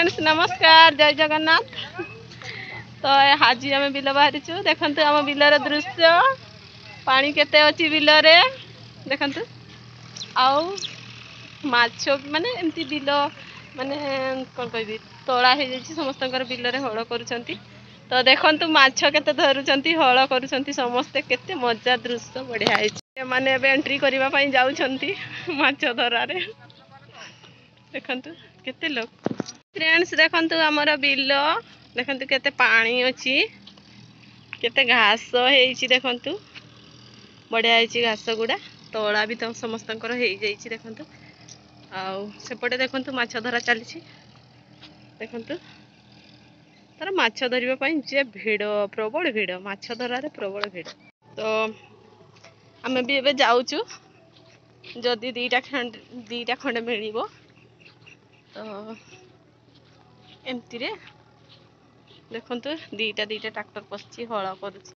Friends नमस्कार जय जगन्नाथ। तो आज आम बिल बाहरी देखु आम बिलर दृश्य पानी केते अच्छी बिलरे देखु आउ माछ माने एमती बिल माने कौन कह तोला हो समस्त बिलरे हल कर तो देखु माछ केते धरुंच हल कर समस्ते केते मजा दृश्य बढ़िया है माने एंट्री करने जाऊँच माछ धरारे देखु केते लोग फ्रेंड्स देखु आमर बिल देखु केते पानी अच्छी केते घास है देखु बढ़िया है घास गुड़ा तला भी तो समस्त देखु आउपटे देखु माछ धरा चली देखु तार माछ धरवाई जे भिड़ प्रबल भिड़ माछ धरारे प्रबल भिड़ तो आम भी एबे जाऊचु जदि दीटा खंडे मिल तो एमती देखु दीटा ट्रैक्टर पशि हल कर